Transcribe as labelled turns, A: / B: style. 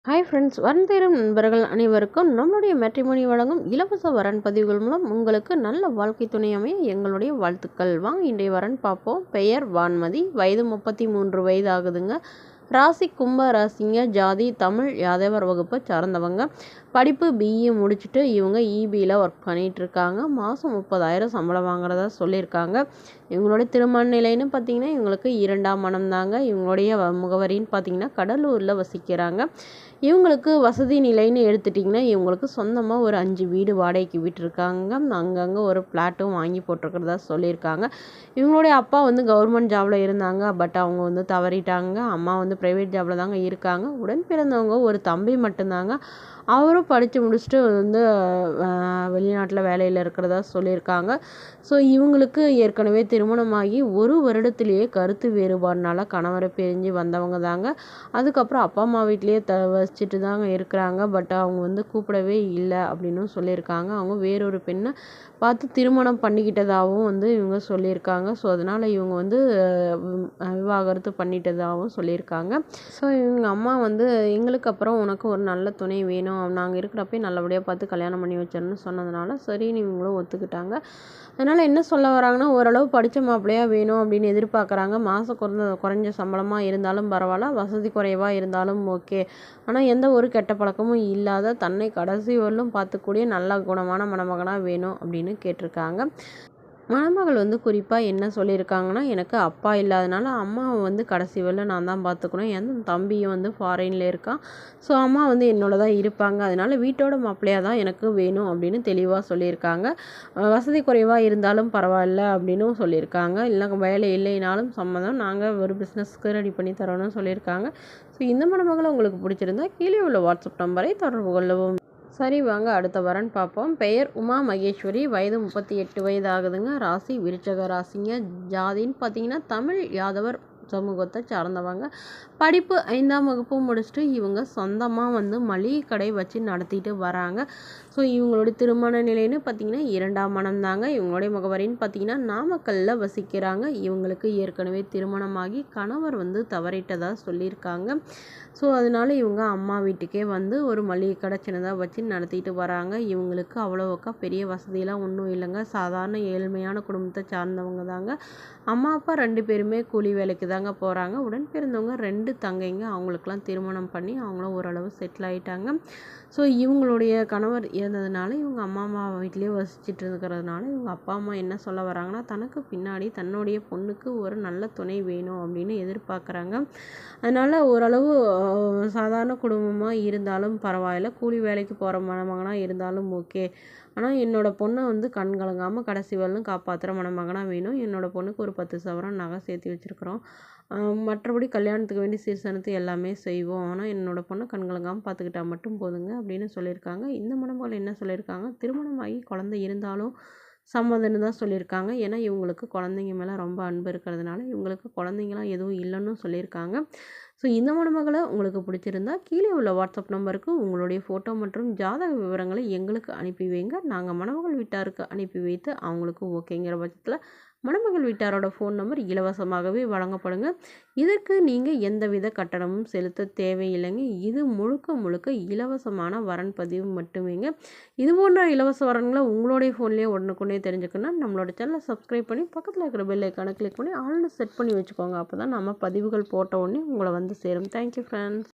A: Hi friends, வரன் தேடும் நண்பர்கள் அனைவருக்கும் நம்மளுடைய மேட்ரிமோனி வழங்கும் இலவச வரன் பதிவுகள் மூலம் உங்களுக்கு நல்ல வாழ்க்கை துணை அமைய எங்களுடைய வாழ்த்துக்கள். வாங்க இன்றைய வரன் பார்ப்போம். பெயர் வான்மதி, வயது 33 வயது ஆகுதுங்க. ராசி கும்ப ராசிங்க. ஜாதி தமிழ், யாதவர் வகுப்பை சார்ந்தவங்க. படிப்பு பிஇ முடிச்சுட்டு இவங்க இபியில் ஒர்க் பண்ணிகிட்ருக்காங்க. மாதம் 30,000 சம்பளம் வாங்குறதா சொல்லியிருக்காங்க. இவங்களுடைய திருமண நிலைன்னு பார்த்திங்கன்னா இவங்களுக்கு 2ஆம் மனம் தாங்க. இவங்களுடைய முகவரின்னு பார்த்திங்கன்னா கடலூரில் வசிக்கிறாங்க. இவங்களுக்கு வசதி நிலைன்னு எடுத்துட்டிங்கன்னா இவங்களுக்கு சொந்தமாக ஒரு 5 வீடு வாடகைக்கு விட்டுருக்காங்க. அங்கங்கே ஒரு ஃப்ளாட்டும் வாங்கி போட்டிருக்கிறதா சொல்லியிருக்காங்க. இவங்களுடைய அப்பா கவர்மெண்ட் ஜாபில் இருந்தாங்க. பட் அவங்க தவறிட்டாங்க. அம்மா ப்ரைவேட் ஜாபில் தாங்க இருக்காங்க. உடன் பிறந்தவங்க ஒரு தம்பி மட்டும்தாங்க. அவரும் படித்து முடிச்சுட்டு வெளிநாட்டில் வேலையில் இருக்கிறதா சொல்லியிருக்காங்க. ஸோ இவங்களுக்கு ஏற்கனவே திருமணமாகி 1 வருடத்திலேயே கருத்து வேறுபாடுனால கணவரை பிரிஞ்சு வந்தவங்க தாங்க. அதுக்கப்புறம் அப்பா அம்மா வீட்லேயே வச்சுட்டு தாங்க இருக்கிறாங்க. பட் அவங்க கூப்பிடவே இல்லை அப்படின்னு சொல்லியிருக்காங்க. அவங்க வேறொரு பெண்ணை பார்த்து திருமணம் பண்ணிக்கிட்டதாகவும் இவங்க சொல்லியிருக்காங்க. ஸோ அதனால் இவங்க விவாகரத்து பண்ணிட்டதாகவும் சொல்லியிருக்காங்க. ஸோ இவங்க அம்மா எங்களுக்கு அப்புறம் உனக்கு ஒரு நல்ல துணை வேணும், நாங்கள் இருக்கிறப்பே நல்லபடியாக பார்த்து கல்யாணம் பண்ணி வச்சிடணும்னு சொன்னதுனால சரின்னு இவங்களும் ஒத்துக்கிட்டாங்க. அதனால் என்ன சொல்ல வராங்கன்னா, ஓரளவு படித்த மாப்பிள்ளையாக வேணும் அப்படின்னு எதிர்பார்க்குறாங்க. மாதம் குறைஞ்ச சம்பளமாக இருந்தாலும் பரவாயில்ல, வசதி குறைவாக இருந்தாலும் ஓகே. ஆனால் எந்த ஒரு கெட்ட பழக்கமும் இல்லாத, தன்னை கடைசி வரலும் பார்த்துக்கூடிய நல்ல குணமான மணமகனாக வேணும் அப்படின்னு கேட்டிருக்காங்க. மணமகள் குறிப்பாக என்ன சொல்லியிருக்காங்கன்னா, எனக்கு அப்பா இல்லாதனால அம்மாவை கடைசி வரலும் நான் தான் பார்த்துக்கணும். என் தம்பியும் ஃபாரினில் இருக்கான். ஸோ அம்மா என்னோட தான் இருப்பாங்க. அதனால் வீட்டோட மாப்பிள்ளையாக தான் எனக்கு வேணும் அப்படின்னு தெளிவாக சொல்லியிருக்காங்க. வசதி குறைவாக இருந்தாலும் பரவாயில்ல அப்படின்னும் சொல்லியிருக்காங்க. இல்லை வேலை இல்லைனாலும் சம்மதம், நாங்கள் ஒரு பிஸ்னஸ்க்கு ரெடி பண்ணி தரோன்னு சொல்லியிருக்காங்க. ஸோ இந்த மணமகளை உங்களுக்கு பிடிச்சிருந்தா கீழே உள்ள வாட்ஸ்அப் நம்பரை தொடர்பு கொள்ளவும். சரி, வாங்க அடுத்த வரன் பார்ப்போம். பெயர் உமா மகேஸ்வரி, வயது 38 வயது ஆகுதுங்க. ராசி விருச்சக ராசிங்க. ஜாதின்னு பார்த்தீங்கன்னா தமிழ், யாதவர் சமூகத்தை சார்ந்தவங்க. படிப்பு 5ஆம் வகுப்பு முடிச்சுட்டு இவங்க சொந்தமாக மளிகை கடை வச்சு நடத்திட்டு வராங்க. ஸோ இவங்களுடைய திருமண நிலைன்னு பார்த்திங்கன்னா 2ஆம் மனம் தாங்க. இவங்களுடைய முகவரின்னு பார்த்திங்கன்னா நாமக்கல்லில் வசிக்கிறாங்க. இவங்களுக்கு ஏற்கனவே திருமணமாகி கணவர் தவறிட்டதாக சொல்லியிருக்காங்க. ஸோ அதனால் இவங்க அம்மா வீட்டுக்கே ஒரு மளிகை கடை சின்னதாக வச்சு நடத்திட்டு வராங்க. இவங்களுக்கு அவ்வளோக்கா பெரிய வசதியெல்லாம் ஒன்றும் இல்லைங்க. சாதாரண ஏழ்மையான குடும்பத்தை சார்ந்தவங்க தாங்க. அம்மா அப்பா 2 பேருமே கூலி வேலைக்கு தாங்க போகிறாங்க. உடன் பிறந்தவங்க 2 தங்கைங்க. அவங்களுக்கெல்லாம் திருமணம் பண்ணி அவங்களும் ஓரளவு செட்டில் ஆகிட்டாங்க. ஸோ இவங்களுடைய கணவர் இருந்ததுனால இவங்க அம்மா வீட்டிலே வசிச்சுட்டு இருக்கிறதுனால இவங்க அப்பா அம்மா என்ன சொல்ல வராங்கன்னா, தனக்கு பின்னாடி தன்னுடைய பொண்ணுக்கு ஒரு நல்ல துணை வேணும் அப்படின்னு எதிர்பார்க்குறாங்க. அதனால் ஓரளவு சாதாரண குடும்பமாக இருந்தாலும் பரவாயில்ல, கூலி வேலைக்கு போகிற மணமகனாக இருந்தாலும் ஓகே. ஆனால் என்னோடய பொண்ணை கண் கலங்காமல் கடைசி வரலும் காப்பாற்றுற மணமகனாக வேணும். என்னோடய பொண்ணுக்கு ஒரு 10 சவரன் நகை சேர்த்து வச்சுருக்குறோம். மற்றபடி கல்யாணத்துக்கு வேண்டி சீர்சனத்து எல்லாமே செய்வோம். ஆனால் என்னோடய பொண்ணை கண் கலங்காமல் பார்த்துக்கிட்டா மட்டும் போதுங்க அப்படின்னு சொல்லியிருக்காங்க. இந்த மணமகள் என்ன சொல்லியிருக்காங்க, திருமணமாகி குழந்தை இருந்தாலும் சம்மதம்னு தான் சொல்லியிருக்காங்க. ஏன்னா இவங்களுக்கு குழந்தைங்க மேலே ரொம்ப அன்பு இருக்கிறதுனால இவங்களுக்கு குழந்தைங்களாம் எதுவும் இல்லைன்னு சொல்லியிருக்காங்க. ஸோ இந்த மணமகளை உங்களுக்கு பிடிச்சிருந்தா கீழே உள்ள வாட்ஸ்அப் நம்பருக்கு உங்களுடைய ஃபோட்டோ மற்றும் ஜாதக விவரங்களை எங்களுக்கு அனுப்பி வைங்க. நாங்கள் மணமகள் வீட்டாருக்கு அனுப்பி வைத்து அவங்களுக்கு ஓகேங்கிற பட்சத்தில் மணமகள் வீட்டாரோட ஃபோன் நம்பர் இலவசமாகவே வழங்கப்படுங்க. இதற்கு நீங்கள் எந்தவித கட்டணமும் செலுத்த தேவையில்லைங்க. இது முழுக்க முழுக்க இலவசமான வரன் பதிவு மட்டுமேங்க. இது போன்ற இலவச வரன்களை உங்களுடைய ஃபோன்லேயே உடனுக்குடனே தெரிஞ்சுக்கணும்னா நம்மளோட சேனலை சப்ஸ்கிரைப் பண்ணி பக்கத்தில் இருக்கிற பெல் ஐக்கானை கிளிக் பண்ணி ஆல்னு செட் பண்ணி வச்சுக்கோங்க. அப்போ தான் நம்ம பதிவுகள் போட்ட உடனே உங்களை சேரும். Thank you friends.